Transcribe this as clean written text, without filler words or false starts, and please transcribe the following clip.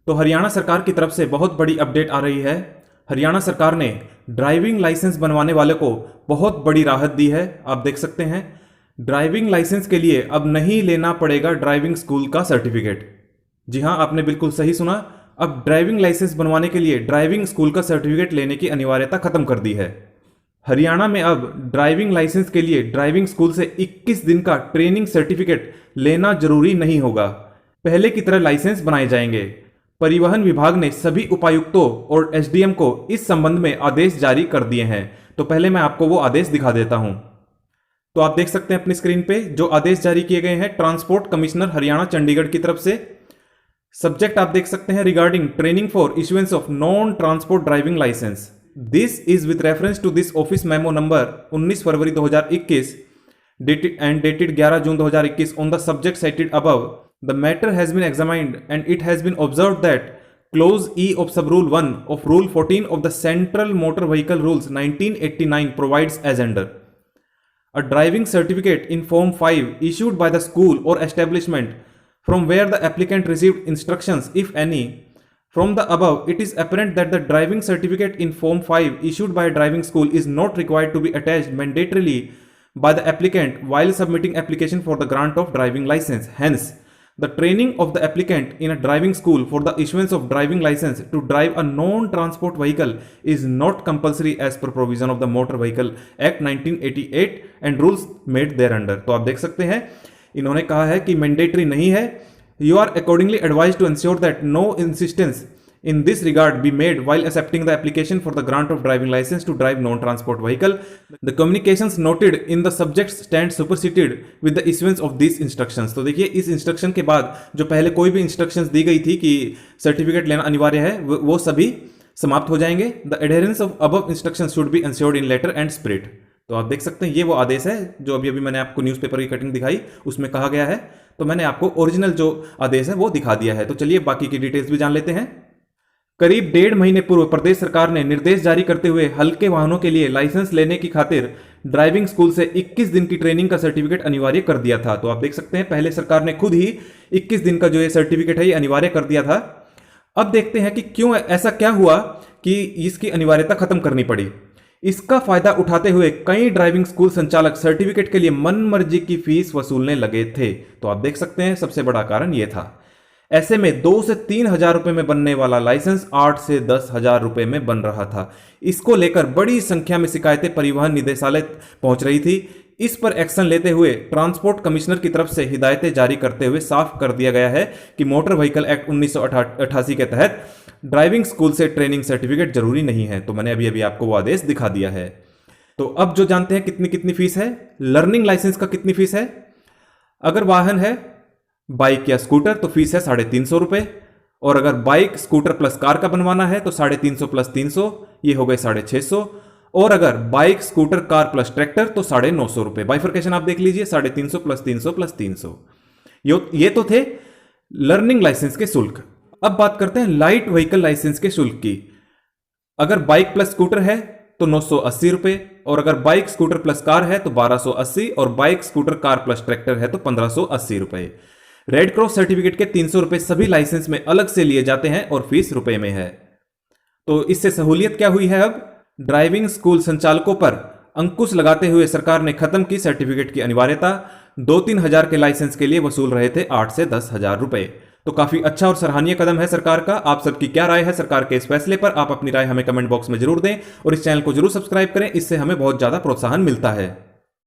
तो हरियाणा सरकार की तरफ से बहुत बड़ी अपडेट आ रही है। हरियाणा सरकार ने ड्राइविंग लाइसेंस बनवाने वाले को बहुत बड़ी राहत दी है। आप देख सकते हैं, ड्राइविंग लाइसेंस के लिए अब नहीं लेना पड़ेगा ड्राइविंग स्कूल का सर्टिफिकेट। जी हां, आपने बिल्कुल सही सुना। अब ड्राइविंग लाइसेंस बनवाने के लिए ड्राइविंग स्कूल का सर्टिफिकेट लेने की अनिवार्यता खत्म कर दी है। हरियाणा में अब ड्राइविंग लाइसेंस के लिए ड्राइविंग स्कूल से 21 दिन का ट्रेनिंग सर्टिफिकेट लेना जरूरी नहीं होगा। पहले की तरह लाइसेंस बनाए जाएंगे। परिवहन विभाग ने सभी उपायुक्तों और एसडीएम को इस संबंध में आदेश जारी कर दिए हैं। तो पहले मैं आपको वो आदेश दिखा देता हूं। तो आप देख सकते हैं अपनी स्क्रीन पे जो आदेश जारी किए गए हैं ट्रांसपोर्ट कमिश्नर हरियाणा चंडीगढ़ की तरफ से। सब्जेक्ट आप देख सकते हैं, regarding training for issuance of non transport driving licence. This is with reference to this office memo number 19 February 2021 dated 11 June 2021 on the subject cited above. The matter has been examined and it has been observed that Clause E of Sub-Rule 1 of Rule 14 of the Central Motor Vehicle Rules 1989 provides as under. A driving certificate in Form 5 issued by the school or establishment from where the applicant received instructions, if any. From the above, it is apparent that the driving certificate in Form 5 issued by a driving school is not required to be attached mandatorily by the applicant while submitting application for the grant of driving license. Hence, the training of the applicant in a driving school for the issuance of driving license to drive a non-transport vehicle is not compulsory as per provision of the Motor Vehicle Act 1988 and rules made thereunder. तो आप देख सकते हैं इन्होंने कहा है कि mandatory नहीं है। You are accordingly advised to ensure that no insistence in this regard be made while accepting the application for the grant of driving license to drive non-transport vehicle. The communications noted in the subject stand superseded with the issuance of these instructions. तो देखिए इस instruction के बाद जो पहले कोई भी instructions दी गई थी कि सर्टिफिकेट लेना अनिवार्य है वो सभी समाप्त हो जाएंगे। The adherence of above instructions should be ensured in letter and spirit. तो आप देख सकते हैं ये वो आदेश है जो अभी मैंने आपको न्यूज़पेपर की कटिंग दिखाई उसमें कहा गया है। तो मैंने आपको ओरिजिनल जो आदेश है वो दिखा दिया है। तो चलिए बाकी की डिटेल्स भी जान लेते हैं। करीब 1.5 महीने पूर्व प्रदेश सरकार ने निर्देश जारी करते हुए हल्के वाहनों के लिए लाइसेंस लेने की खातिर ड्राइविंग स्कूल से 21 दिन की ट्रेनिंग का सर्टिफिकेट अनिवार्य कर दिया था। तो आप देख सकते हैं पहले सरकार ने खुद ही 21 दिन का जो ये सर्टिफिकेट है ये अनिवार्य कर दिया था। अब देखते हैं कि क्यों ऐसा क्या हुआ कि इसकी अनिवार्यता खत्म करनी पड़ी। इसका फायदा उठाते हुए कई ड्राइविंग स्कूल संचालक सर्टिफिकेट के लिए मनमर्जी की फीस वसूलने लगे थे। तो आप देख सकते हैं सबसे बड़ा कारण यह था। ऐसे में 2 से 3 हजार रुपए में बनने वाला लाइसेंस 8 से 10 हजार रुपए में बन रहा था। इसको लेकर बड़ी संख्या में शिकायतें परिवहन निदेशालय पहुंच रही थी। इस पर एक्शन लेते हुए ट्रांसपोर्ट कमिश्नर की तरफ से हिदायतें जारी करते हुए साफ कर दिया गया है कि मोटर व्हीकल एक्ट 1988 के तहत ड्राइविंग स्कूल से ट्रेनिंग सर्टिफिकेट जरूरी नहीं है। तो मैंने अभी अभी आपको वो आदेश दिखा दिया है। तो अब जो जानते हैं कितनी कितनी फीस है। लर्निंग लाइसेंस का कितनी फीस है। अगर वाहन है बाइक या स्कूटर तो फीस है 350 रुपए, और अगर बाइक स्कूटर प्लस कार का बनवाना है तो 350 प्लस 300 ये हो गए 650, और अगर bike scooter car plus tractor तो 950 रुपए। बाइफर्केशन आप देख लीजिए 350 प्लस 300 प्लस 300। ये तो थे लर्निंग लाइसेंस के शुल्क। अब बात करते हैं लाइट व्हीकल लाइसेंस के शुल्क की। अगर बाइक प्लस स्कूटर है तो 980 रुपए, और अगर बाइक स्कूटर प्लस कार है तो 1280, और bike scooter car plus tractor है तो 1580 रुपए। रेड क्रॉस सर्टिफिकेट के 300 रुपए सभी लाइसेंस में अलग से लिए जाते हैं और फीस रुपए में है। तो इससे सहूलियत क्या हुई है। अब ड्राइविंग स्कूल संचालकों पर अंकुश लगाते हुए सरकार ने खत्म की सर्टिफिकेट की अनिवार्यता। 2-3 हजार के लाइसेंस के लिए वसूल रहे थे 8 से 10 हजार रुपए। तो काफी अच्छा और सराहनीय कदम है सरकार का। आप सबकी क्या राय है सरकार के इस फैसले पर, आप अपनी राय हमें कमेंट बॉक्स में जरूर दें और इस चैनल को जरूर सब्सक्राइब करें, इससे हमें बहुत ज्यादा प्रोत्साहन मिलता है।